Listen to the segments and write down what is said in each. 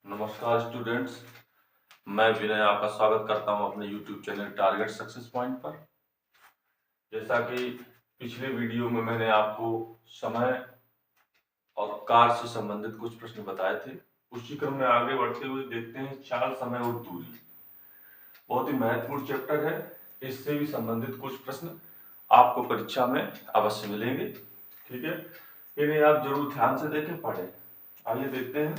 नमस्कार स्टूडेंट्स, मैं विनय आपका स्वागत करता हूं अपने YouTube channel target success point पर। जैसा कि पिछले वीडियो में मैंने आपको समय और कार्य से संबंधित कुछ प्रश्न बताए थे, उसी क्रम में आगे बढ़ते हुए देखते हैं चाल, समय और दूरी। बहुत ही महत्वपूर्ण चैप्टर है, इससे भी संबंधित कुछ प्रश्न आपको परीक्षा में अवश्य मिलेंगे। ठीक है, इन्हें आप जरूर ध्यान से देखें, पढ़ें। आइए देखते हैं,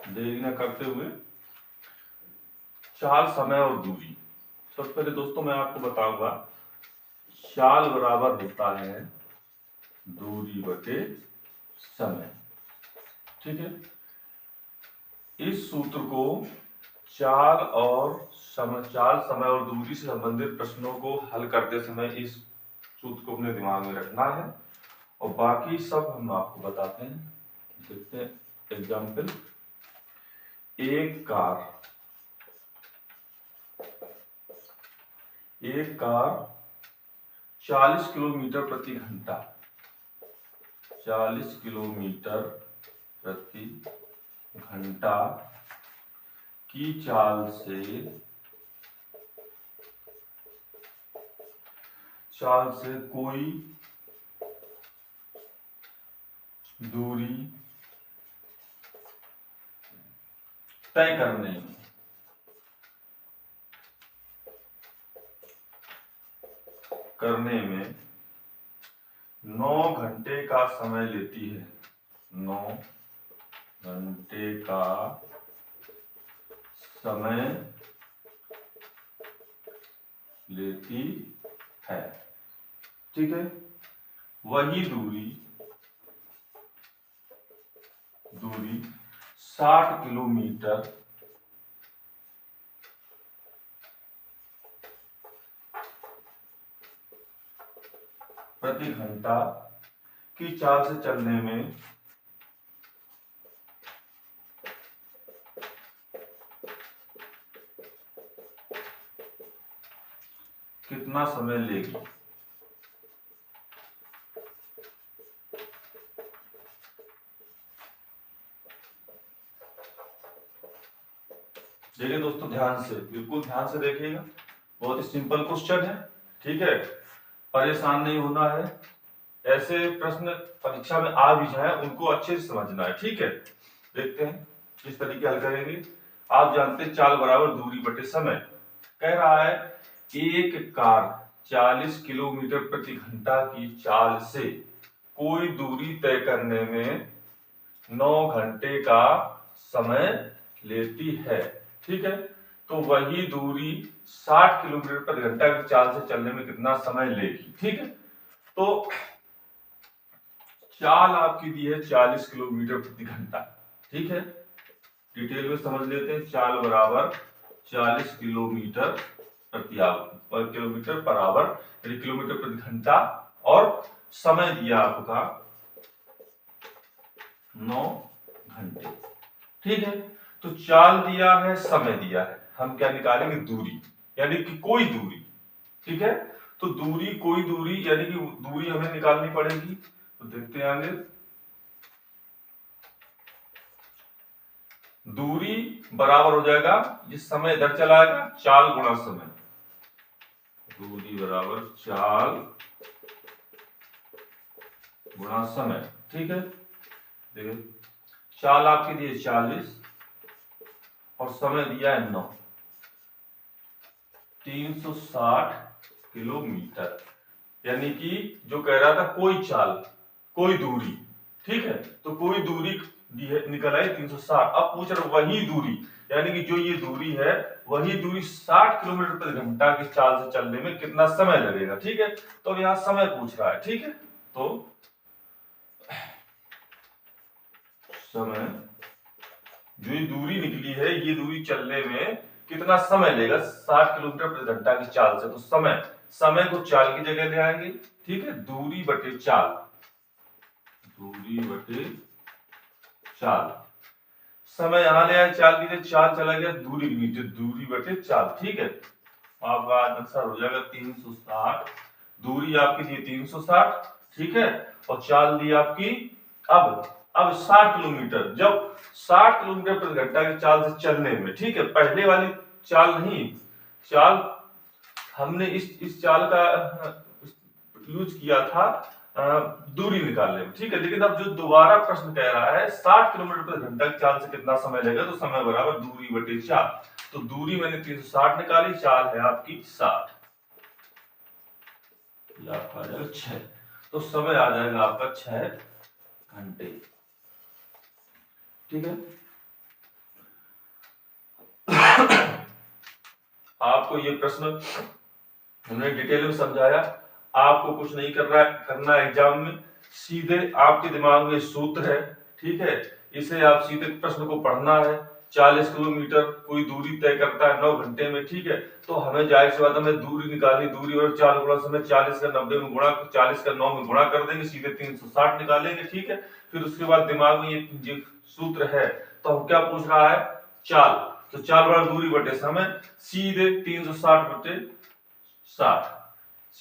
देरी न करते हुए चाल, समय और दूरी। सबसे पहले दोस्तों मैं आपको बताऊंगा, चाल बराबर होता है दूरी बटे समय। ठीक है, इस सूत्र को चाल, समय और दूरी से संबंधित प्रश्नों को हल करते समय इस सूत्र को अपने दिमाग में रखना है और बाकी सब हम आपको बताते हैं। देखते हैं एग्जाम्पल। एक कार 40 किलोमीटर प्रति घंटा 40 किलोमीटर प्रति घंटा की चाल से कोई दूरी तय करने में 9 घंटे का समय लेती है। 9 घंटे का समय लेती है। ठीक है, वही दूरी 60 किलोमीटर प्रति घंटा की चाल से चलने में कितना समय लेगी। देखिए दोस्तों, ध्यान से, बिल्कुल ध्यान से देखिएगा। बहुत ही सिंपल क्वेश्चन है। ठीक है, परेशान नहीं होना है। ऐसे प्रश्न परीक्षा में आ भी जाए उनको अच्छे से समझना है। ठीक है, देखते हैं किस तरीके हल करेंगे। आप जानते हैं चाल बराबर दूरी बटे समय। कह रहा है एक कार 40 किलोमीटर प्रति घंटा की चाल से कोई दूरी तय करने में 9 घंटे का समय लेती है। ठीक है, तो वही दूरी 60 किलोमीटर प्रति घंटा की चाल से चलने में कितना समय लेगी। ठीक है, तो चाल आपकी दी है 40 किलोमीटर प्रति घंटा। ठीक है, डिटेल में समझ लेते हैं। चाल बराबर 40 किलोमीटर किलोमीटर पर आवर, यानी किलोमीटर प्रति घंटा, और समय दिया आपका 9 घंटे। ठीक है, तो चाल दिया है, समय दिया है, हम क्या निकालेंगे? दूरी, यानी कि कोई दूरी। ठीक है, तो दूरी, कोई दूरी यानी कि दूरी हमें निकालनी पड़ेगी। तो देखते हैं आगे। दूरी बराबर हो जाएगा, ये समय इधर चला आएगा, चाल गुणा समय। दूरी बराबर चाल गुणा समय। ठीक है, देखिए चाल आपकी दी है 40 और समय दिया है 9, 360 किलोमीटर, यानी कि जो कह रहा था कोई चाल, कोई दूरी। ठीक है, तो कोई दूरी निकल आई 360। अब पूछ रहा वही दूरी, यानी कि जो ये दूरी है वही दूरी 60 किलोमीटर प्रति घंटा की चाल से चलने में कितना समय लगेगा। ठीक है, तो यहां समय पूछ रहा है। ठीक है, तो समय, जो ये दूरी निकली है, ये दूरी चलने में कितना समय लेगा 60 किलोमीटर प्रति घंटा की चाल से। तो समय को चाल की जगह ले आएंगे। ठीक है, दूरी बटे चाल, दूरी बटे चाल। समय यहां ले आए, चाल की जगह चाल चला गया दूरी के नीचे, दूरी बटे चाल। ठीक है, आपका आंसर हो जाएगा 360। दूरी आपकी दी 360। ठीक है, और चाल दी आपकी, अब अब 60 किलोमीटर, जब 60 किलोमीटर प्रति घंटा की चाल से चलने में, ठीक है, पहले वाली चाल नहीं, चाल हमने इस चाल का यूज किया था दूरी निकालने में, ठीक है। लेकिन अब जो दोबारा प्रश्न कह रहा है 60 किलोमीटर प्रति घंटा की चाल से कितना समय लगेगा, तो समय बराबर दूरी बटे चाल। तो दूरी मैंने 360 निकाली, चाल है आपकी 60, आपका आ जाएगा 6, तो समय आ जाएगा आपका 6 घंटे, ठीक है। आपको ये प्रश्न हमने डिटेल में समझाया, आपको कुछ नहीं करना है एग्जाम में, सीधे आपके दिमाग में सूत्र है, ठीक है, इसे आप सीधे प्रश्न को पढ़ना है। 40 किलोमीटर कोई दूरी तय करता है 9 घंटे में, ठीक है, तो हमें जाहिर सी बात है, हमें दूरी निकालनी, दूरी और 4 गुणा समय 40 का 90 में गुणा, 40 का 9 में गुणा कर देंगे, सीधे 360 निकालेंगे, ठीक है। फिर उसके बाद दिमाग में ये सूत्र है, तो हम क्या पूछ रहा है, चाल, तो चाल बराबर दूरी बटे समय, सीधे 360 बटे 60,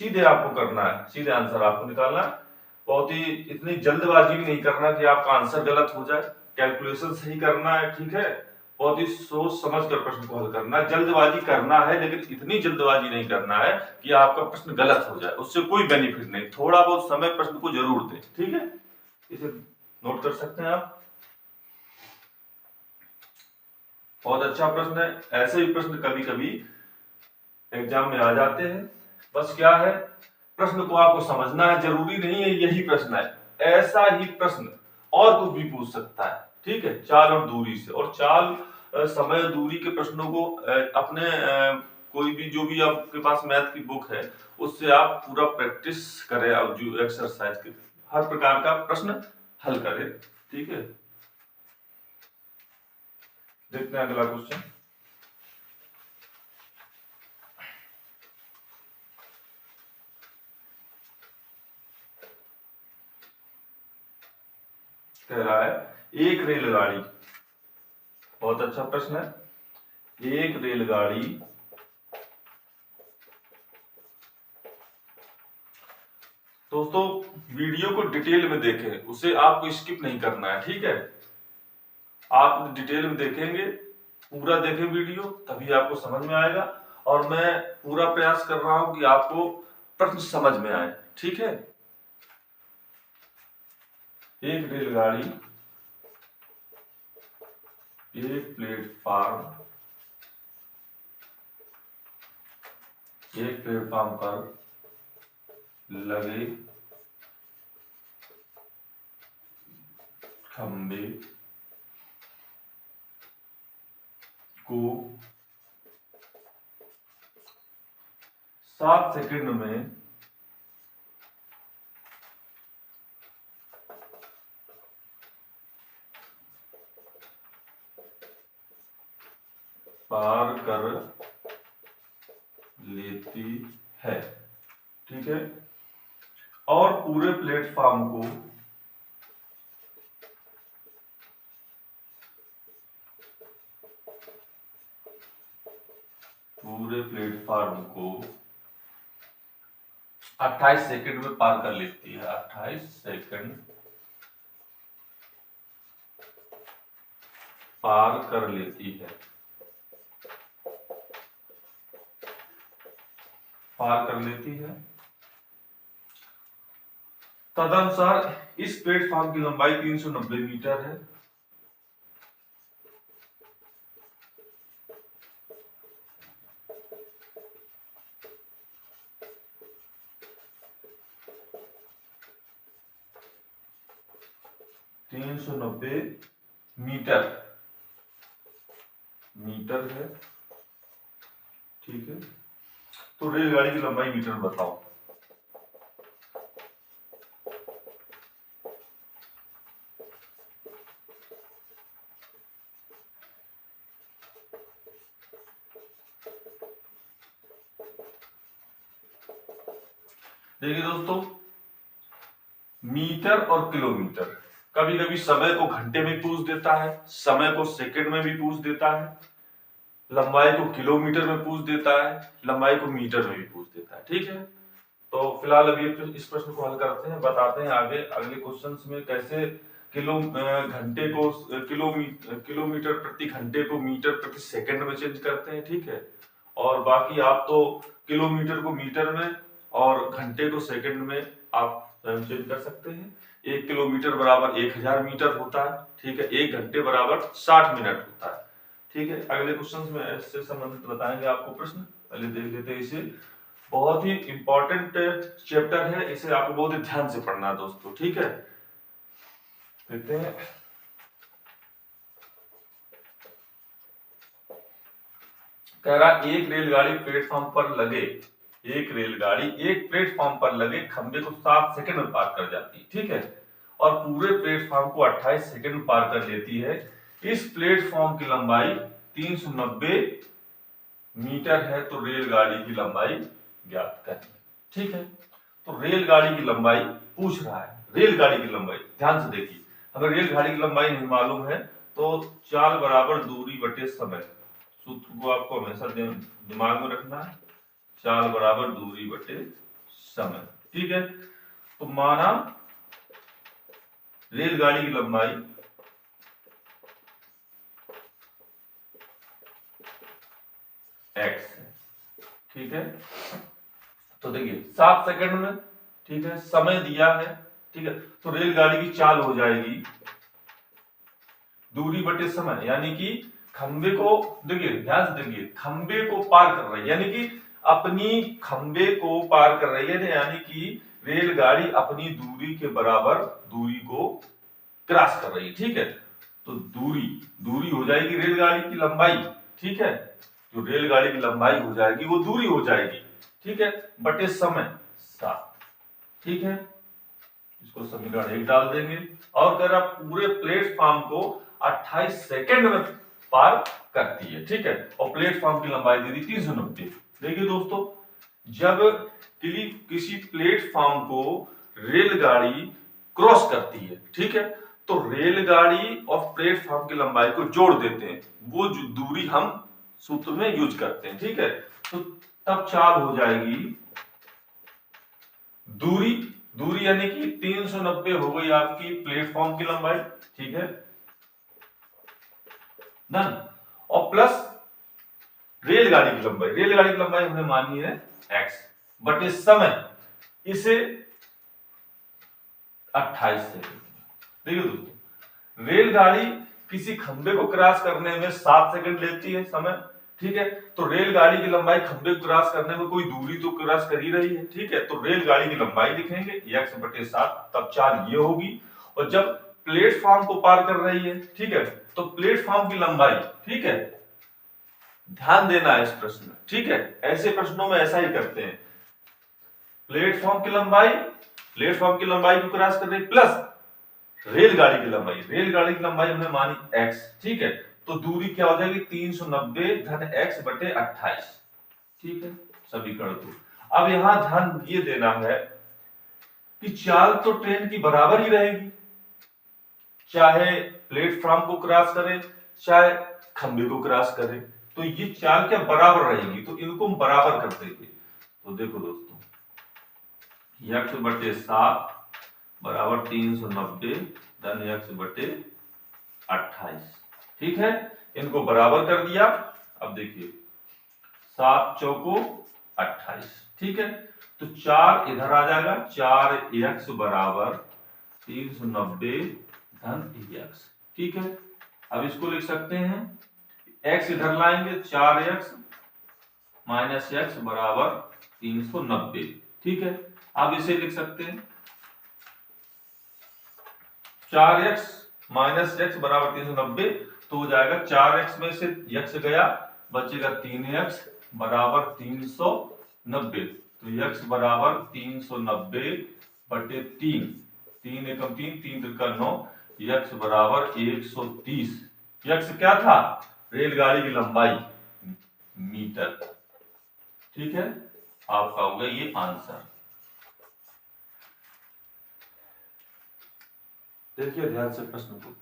सीधे आपको करना है, सीधे आंसर आपको निकालना है। बहुत ही इतनी जल्दबाजी भी नहीं करना कि आपका आंसर गलत हो जाए, कैलकुलेशन सही करना है, ठीक है। बहुत ही सोच समझ कर प्रश्न को हल करना है, जल्दबाजी करना है लेकिन इतनी जल्दबाजी नहीं करना है कि आपका प्रश्न गलत हो जाए, उससे कोई बेनिफिट नहीं। थोड़ा बहुत समय प्रश्न को जरूर दें, ठीक है, इसे नोट कर सकते हैं आप। बहुत अच्छा प्रश्न है, ऐसे ही प्रश्न कभी कभी एग्जाम में आ जाते हैं। बस क्या है, प्रश्न को आपको समझना है, जरूरी नहीं है यही प्रश्न है, ऐसा ही प्रश्न और कुछ भी पूछ सकता है, ठीक है, चाल और दूरी से। और चाल, समय, दूरी के प्रश्नों को अपने कोई भी, जो भी आपके पास मैथ की बुक है उससे आप पूरा प्रैक्टिस करें, आप जो एक्सरसाइज के हर प्रकार का प्रश्न हल करें, ठीक है। देखते हैं अगला क्वेश्चन। कह रहा है एक रेलगाड़ी, बहुत अच्छा प्रश्न है, एक रेलगाड़ी दोस्तों वीडियो को डिटेल में देखें, उसे आपको स्किप नहीं करना है, ठीक है। आप डिटेल में देखेंगे, पूरा देखें वीडियो, तभी आपको समझ में आएगा। और मैं पूरा प्रयास कर रहा हूं कि आपको प्रश्न समझ में आए, ठीक है। एक रेलगाड़ी एक प्लेटफार्म पर लगे खंबे को 7 सेकंड में पार कर लेती है, ठीक है, और पूरे प्लेटफार्म को पूरे प्लेटफार्म को 28 सेकंड में पार कर लेती है, 28 सेकंड पार कर लेती है, पार कर लेती है। तदनुसार इस प्लेटफॉर्म की लंबाई 390 मीटर है, मीटर मीटर है, ठीक है। तो रेलगाड़ी की लंबाई मीटर में बताओ। देखिए दोस्तों, मीटर और किलोमीटर, कभी कभी समय को घंटे में पूछ देता है, समय को सेकंड में भी पूछ देता है, लंबाई को किलोमीटर में पूछ देता है, लंबाई को मीटर में भी पूछ देता है, ठीक है। तो फिलहाल अभी इस प्रश्न को हल करते हैं, बताते हैं आगे अगले क्वेश्चंस में कैसे घंटे को किलोमीटर प्रति घंटे को मीटर प्रति सेकंड में चेंज करते हैं, ठीक है। और बाकी आप तो किलोमीटर को मीटर में और घंटे को सेकंड में आप स्वयं चेंज कर सकते हैं। 1 किलोमीटर बराबर 1000 मीटर होता है, ठीक है। 1 घंटे बराबर 60 मिनट होता है, ठीक है। अगले क्वेश्चन में इससे संबंधित बताएंगे आपको प्रश्न। पहले देख लेते हैं इसे। बहुत ही इंपॉर्टेंट चैप्टर है, इसे आपको बहुत ही ध्यान से पढ़ना है दोस्तों, ठीक है। देखते हैं। कह रहा एक रेलगाड़ी प्लेटफॉर्म पर लगे एक प्लेटफॉर्म पर लगे खंबे को 7 सेकंड में पार कर जाती है, ठीक है। और पूरे प्लेटफॉर्म को 28 सेकंड में पार कर लेती है। इस प्लेटफॉर्म की लंबाई 390 मीटर है, तो रेलगाड़ी की लंबाई ज्ञात करें, ठीक है। तो रेलगाड़ी की लंबाई पूछ रहा है, रेलगाड़ी की लंबाई ध्यान से देखिए। अगर रेलगाड़ी की लंबाई नहीं मालूम है तो चाल बराबर दूरी बटे समय, सूत्र को आपको हमेशा दिमाग में रखना है। चाल बराबर दूरी बटे समय, ठीक है। तो माना रेलगाड़ी की लंबाई x है, ठीक है। तो देखिए 7 सेकंड में, ठीक है, समय दिया है, ठीक है। तो रेलगाड़ी की चाल हो जाएगी दूरी बटे समय, यानी कि खंबे को देखिए, ध्यान से देखिए, खंबे को पार कर रही है, यानी कि अपनी खंबे को पार कर रही है, यानी कि रेलगाड़ी अपनी दूरी के बराबर दूरी को क्रॉस कर रही है, ठीक है। तो दूरी हो जाएगी रेलगाड़ी की लंबाई, ठीक है। जो रेलगाड़ी की लंबाई हो जाएगी वो दूरी हो जाएगी, ठीक है, बटे समय 7, ठीक है। इसको समीकरण 1 डाल देंगे। और कह रहा पूरे प्लेटफॉर्म को 28 सेकंड में पार करती है, ठीक है। और प्लेटफॉर्म की लंबाई दे दी 390। देखिए दोस्तों, जब किसी प्लेटफॉर्म को रेलगाड़ी क्रॉस करती है, ठीक है, तो रेलगाड़ी और प्लेटफॉर्म की लंबाई को जोड़ देते हैं, वो जो दूरी हम सूत्र में यूज करते हैं, ठीक है। तो तब चाल हो जाएगी दूरी यानी कि 390 हो गई आपकी प्लेटफॉर्म की लंबाई, ठीक है, डन। और प्लस रेलगाड़ी की लंबाई हमने मानी है x बटे समय, इसे 28 सेकंड। देखिए दोस्तों, रेलगाड़ी किसी खंबे को क्रॉस करने में 7 सेकंड लेती है समय, ठीक है। तो रेलगाड़ी की लंबाई खंबे को क्रॉस करने में कोई दूरी तो क्रॉस कर ही रही है, ठीक है। तो रेलगाड़ी की लंबाई लिखेंगे x बटे 7, तब चाल ये होगी। और जब प्लेटफॉर्म को पार कर रही है, ठीक है, तो प्लेटफॉर्म की लंबाई, ठीक है, ध्यान देना है इस प्रश्न में, ठीक है। ऐसे प्रश्नों में ऐसा ही करते हैं। प्लेटफॉर्म की लंबाई को क्रॉस कर रही प्लस रेलगाड़ी की लंबाई हमने मानी x, ठीक है। तो दूरी क्या हो जाएगी 390 धन x बटे 28, ठीक है। समीकरण 2। अब यहां ध्यान ये देना है कि चाल तो ट्रेन की बराबर ही रहेगी, चाहे प्लेटफॉर्म को क्रॉस करे चाहे खंबे को क्रॉस करे, तो ये चाल क्या बराबर रहेगी, तो इनको हम बराबर कर देंगे। तो देखो दोस्तों, x बटे 7 बराबर 390 धन x बटे 28, ठीक है। इनको बराबर कर दिया। अब देखिए 7 चौको 28, ठीक है। तो 4 इधर आ जाएगा, 4x बराबर 390 धन x, ठीक है। अब इसको लिख सकते हैं, x इधर लाएंगे, 4x माइनस x बराबर 390, ठीक है। अब इसे लिख सकते हैं 4x माइनस x बराबर 390, तो हो जाएगा 4x में से x गया, बचेगा 3x बराबर 390। तो x बराबर 390 बटे 3 एकम 3 त्रिका 9, x बराबर 130। x क्या था, रेलगाड़ी की लंबाई मीटर, ठीक है। आपका होगा ये आंसर। देखिए ध्यान से प्रश्न को,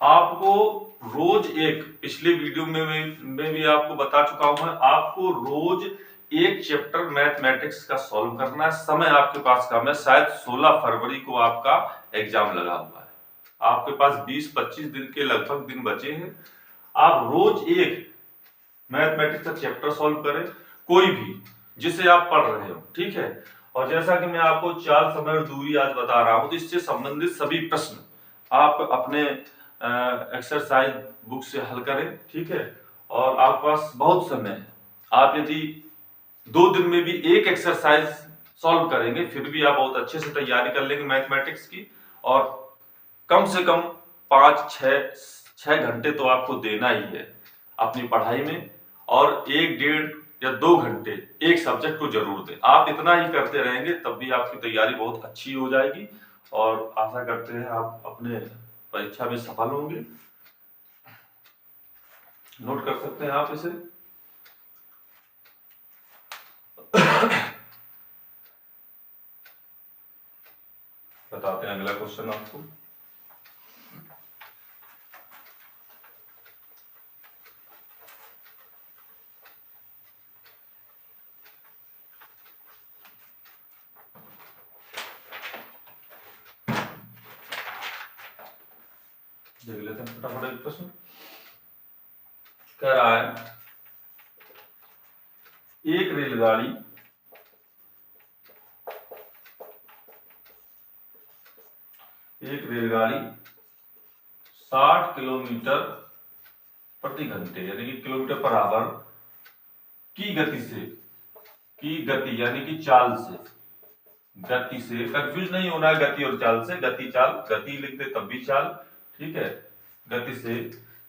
आपको रोज एक, पिछले वीडियो में भी आपको बता चुका हूं मैं, आपको रोज एक चैप्टर मैथमेटिक्स का सॉल्व करना है। समय आपके पास कम है, शायद 16 फरवरी को आपका एग्जाम लगा हुआ है। आपके पास 20-25 दिन के लगभग दिन बचे हैं। आप रोज एक मैथमेटिक्स का चैप्टर सॉल्व करें, कोई भी जिसे आप पढ़ रहे हो, ठीक है। और जैसा कि मैं आपको चाल, समय और दूरी आज बता रहा हूं, तो इससे संबंधित सभी प्रश्न आप अपने एक्सरसाइज बुक से हल करें, ठीक है। और आपके पास बहुत समय है, आप यदि 2 दिन में भी एक एक्सरसाइज सॉल्व करेंगे, फिर भी आप बहुत अच्छे से तैयारी कर लेंगे मैथमेटिक्स की। और कम से कम 5-6 घंटे तो आपको देना ही है अपनी पढ़ाई में, और 1-1.5 या 2 घंटे एक सब्जेक्ट को जरूर दें। आप इतना ही करते रहेंगे तब भी आपकी तैयारी बहुत अच्छी हो जाएगी, और आशा करते हैं आप अपने परीक्षा में सफल होंगे। नोट कर सकते हैं आप इसे। बताते हैं अगला क्वेश्चन आपको। देख लेते हैं फटाफट एक प्रश्न। कह रहा है एक रेलगाड़ी एक रेलगाड़ी 60 किलोमीटर प्रति घंटे यानी कि किलोमीटर पर आवर की गति यानी कि चाल से, गति से कंफ्यूज नहीं होना है, गति और चाल से, गति चाल, गति लिखते तब भी चाल, ठीक है, गति से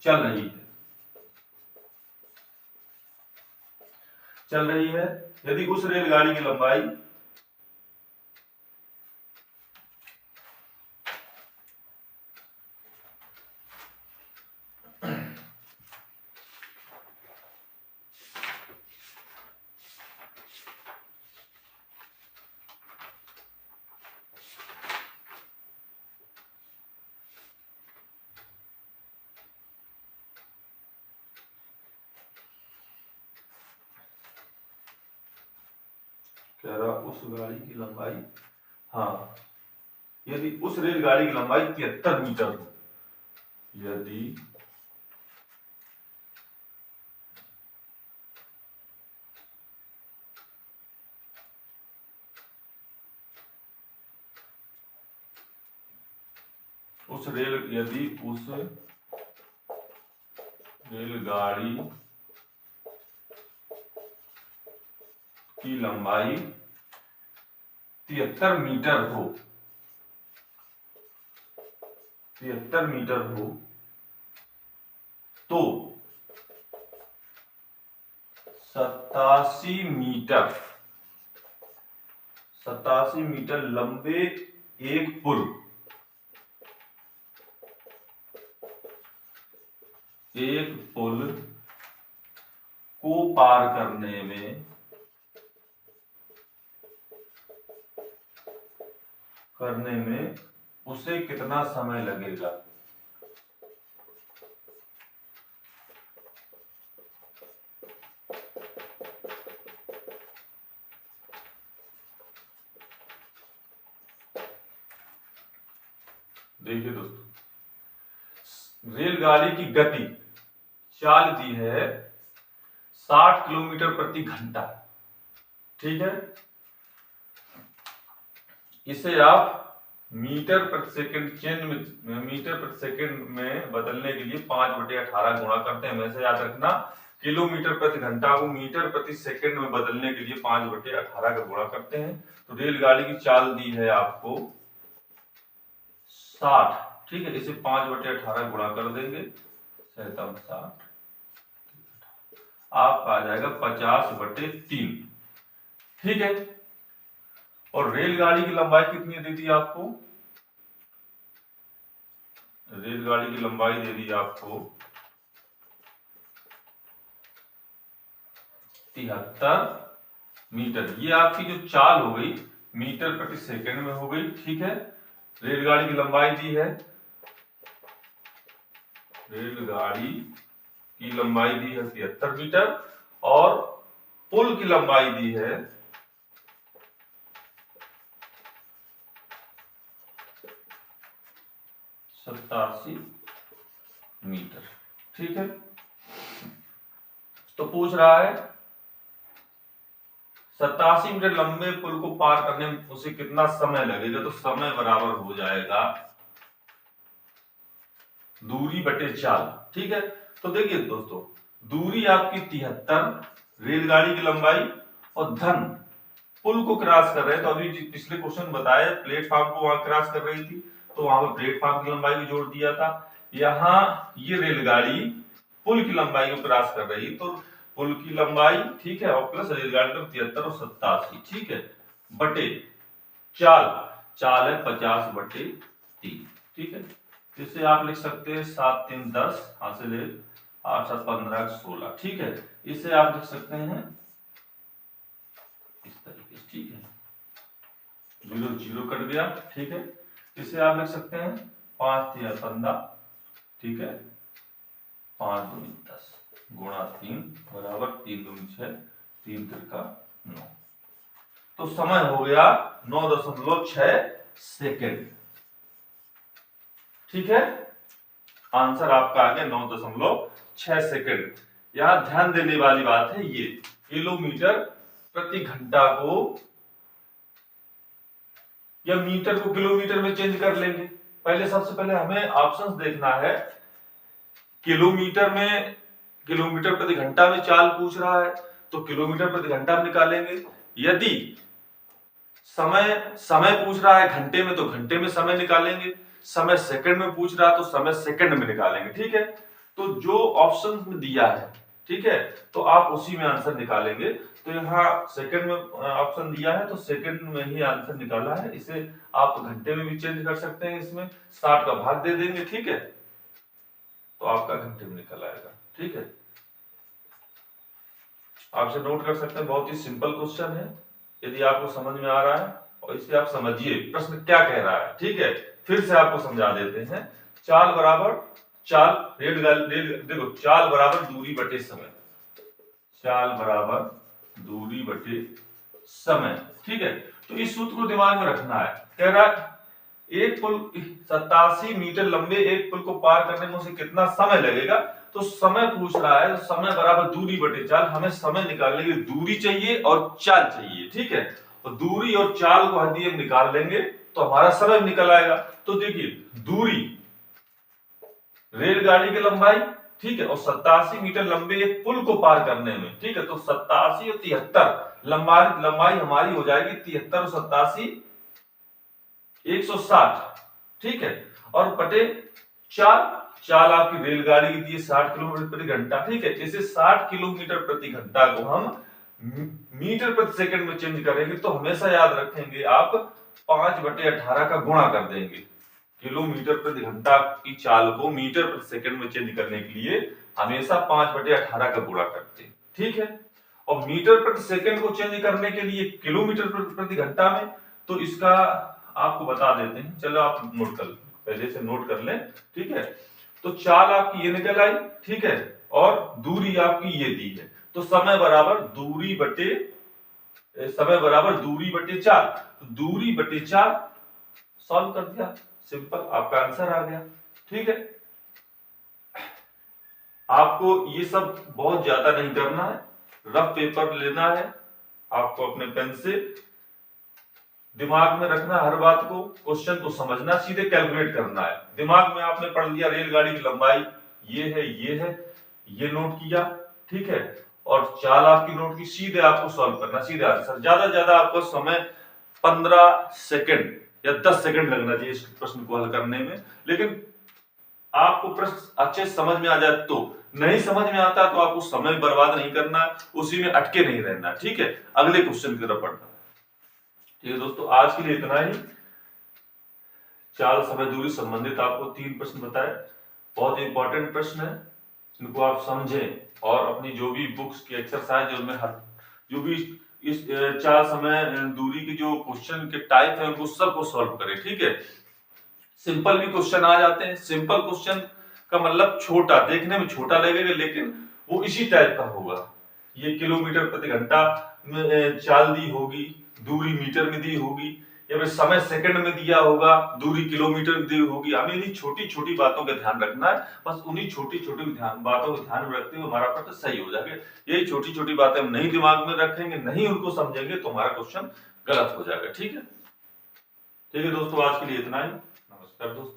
चल रही है यदि उस रेलगाड़ी की लंबाई कह रहा उस गाड़ी की लंबाई, हाँ, यदि उस रेलगाड़ी की लंबाई 73 मीटर हो, यदि उस रेलगाड़ी की लंबाई 73 मीटर हो, 73 मीटर हो, तो 87 मीटर लंबे एक पुल को पार करने में उसे कितना समय लगेगा। देखिए दोस्तों, रेलगाड़ी की गति चाल दी है 60 किलोमीटर प्रति घंटा, ठीक है। इसे आप मीटर प्रति सेकंड में बदलने के लिए 5/18 गुणा करते हैं। हमेशा याद रखना, किलोमीटर प्रति घंटा को मीटर प्रति सेकंड में बदलने के लिए 5/18 का गुणा करते हैं। तो रेलगाड़ी की चाल दी है आपको 60, ठीक है, इसे 5/18 गुणा कर देंगे, 60, आपका आ जाएगा 50/3, ठीक है। और रेलगाड़ी की लंबाई कितनी दे दी आपको, रेलगाड़ी की लंबाई दे दी आपको 73 मीटर। ये आपकी जो चाल हो गई मीटर प्रति सेकंड में हो गई, ठीक है। रेलगाड़ी की लंबाई दी है, रेलगाड़ी की लंबाई दी है 73 मीटर, और पुल की लंबाई दी है 87 मीटर, ठीक है। तो पूछ रहा है 87 मीटर लंबे पुल को पार करने में उसे कितना समय लगेगा, तो समय बराबर हो जाएगा दूरी बटे चाल, ठीक है। तो देखिए दोस्तों, दूरी आपकी 73, रेलगाड़ी की लंबाई, और धन पुल को क्रॉस कर रहे हैं, तो अभी पिछले क्वेश्चन बताया प्लेटफॉर्म को वहां क्रॉस कर रही थी, तो वहां पर प्लेटफॉर्म की लंबाई भी जोड़ दिया था। यहाँ ये रेलगाड़ी पुल की लंबाई को क्रॉस कर रही, तो पुल की लंबाई, ठीक है, और प्लस रेलगाड़ी का 73 और 87, ठीक है, बटे चाल, चाल है 50/3, ठीक है। इसे आप लिख सकते हैं 7 3 10, हासिल 8 7 15 16, ठीक है। इसे आप लिख सकते हैं इस तरीके से, ठीक है, 0 0 कट गया, ठीक है। इसे आप लिख सकते हैं 5 3 15, ठीक है, 5 2 10 गुणा 3 बराबर 3 2 6, 3 3 9। तो समय हो गया 9.6 सेकेंड, ठीक है। आंसर आपका आ गया 9.6 सेकेंड। यहां ध्यान देने वाली बात है, ये किलोमीटर प्रति घंटा को या मीटर को किलोमीटर में चेंज कर लेंगे। पहले सबसे पहले हमें ऑप्शंस देखना है। किलोमीटर में, किलोमीटर प्रति घंटा में चाल पूछ रहा है, तो किलोमीटर प्रति घंटा में निकालेंगे। यदि समय पूछ रहा है घंटे में, तो घंटे में समय निकालेंगे। समय सेकंड में पूछ रहा है, तो समय सेकंड में निकालेंगे, ठीक है। तो जो ऑप्शन में दिया है, ठीक है, तो आप उसी में आंसर निकालेंगे। तो यहाँ सेकंड में ऑप्शन दिया है, तो सेकंड में ही आंसर निकाला है। इसे आप घंटे में भी चेंज कर सकते हैं, इसमें 60 का भाग दे देंगे, ठीक है, तो आपका घंटे में निकल आएगा, ठीक है। आपसे नोट कर सकते हैं, बहुत ही सिंपल क्वेश्चन है। यदि आपको समझ में आ रहा है और इसे आप समझिए प्रश्न क्या कह रहा है, ठीक है। फिर से आपको समझा देते हैं। चाल बराबर चाल, देखो, चाल बराबर दूरी बटे समय, चाल बराबर दूरी बटे समय, ठीक है। तो इस सूत्र को दिमाग में रखना है। कह रहा है एक पुल 87 मीटर लंबे एक पुल को पार करने में उसे कितना समय लगेगा, तो समय पूछ रहा है, तो समय बराबर दूरी बटे चाल। हमें समय निकालने के लिए दूरी चाहिए और चाल चाहिए, ठीक है। और दूरी और चाल को यदि हम निकाल लेंगे तो हमारा समय निकल आएगा। तो देखिए, दूरी रेलगाड़ी की लंबाई, ठीक है, और 87 मीटर लंबे एक पुल को पार करने में, ठीक है, तो 87 और 73 लंबाई हमारी हो जाएगी 73 और 87 160, ठीक है, और बटे चाल आपकी रेलगाड़ी की दी 60 किलोमीटर प्रति घंटा, ठीक है। इसे 60 किलोमीटर प्रति घंटा को हम मीटर प्रति सेकंड में चेंज करेंगे, तो हमेशा याद रखेंगे आप 5/18 का गुणा कर देंगे। किलोमीटर प्रति घंटा की चाल को मीटर प्रति सेकंड में चेंज करने के लिए हमेशा 5/18 का गुणा करते हैं, ठीक है। और मीटर प्रति सेकंड को चेंज करने के लिए किलोमीटर प्रति घंटा में, तो इसका आपको बता देते हैं। चलो आप नोट कर, पहले से नोट कर लें, ठीक है। तो चाल आपकी ये निकल आई, ठीक है, और दूरी आपकी ये दी है, तो समय बराबर दूरी बटे चाल। तो दूरी बटे चाल सॉल्व कर दिया, सिंपल, आपका आंसर आ गया, ठीक है। आपको ये सब बहुत ज्यादा नहीं करना है, रफ पेपर लेना है, आपको अपने पेन से दिमाग में रखना हर बात को, क्वेश्चन को समझना, सीधे कैलकुलेट करना है। दिमाग में आपने पढ़ लिया रेलगाड़ी की लंबाई ये है, ये नोट किया, ठीक है, और चाल आपकी नोट की, सीधे आपको सॉल्व करना, सीधे आंसर। ज्यादा से ज्यादा आपको समय 15 सेकंड या 10 सेकंड लगना चाहिए इस प्रश्न को हल करने में। लेकिन आपको प्रश्न अच्छे समझ में आ जाए तो, नहीं समझ में आता तो आपको समय बर्बाद नहीं करना, उसी में अटके नहीं रहना, ठीक है, अगले क्वेश्चन की तरफ पढ़ना। ठीक है दोस्तों, आज के लिए इतना ही। चाल समय दूरी संबंधित आपको 3 प्रश्न बताए, बहुत इंपॉर्टेंट प्रश्न है, इनको आप समझें और अपनी जो भी बुक्स की एक्सरसाइज है उनमें हर जो भी इस चाल समय दूरी की जो क्वेश्चन के टाइप है उनको सबको सॉल्व करें, ठीक है। सिंपल भी क्वेश्चन आ जाते हैं। सिंपल क्वेश्चन का मतलब छोटा, देखने में छोटा लगेगा लेकिन वो इसी टाइप का होगा। ये किलोमीटर प्रति घंटा में चाल दी होगी, दूरी मीटर में दी होगी, या फिर समय सेकंड में दिया होगा, दूरी किलोमीटर में दी होगी। हमें इन्हीं छोटी छोटी बातों का ध्यान रखना है, बस उन्हीं छोटी छोटी बातों को ध्यान में रखते हुए हमारा प्रश्न सही हो जाएगा। यही छोटी छोटी बातें हम नहीं दिमाग में रखेंगे, नहीं उनको समझेंगे तो हमारा क्वेश्चन गलत हो जाएगा। ठीक है दोस्तों, आज के लिए इतना ही। नमस्कार दोस्तों।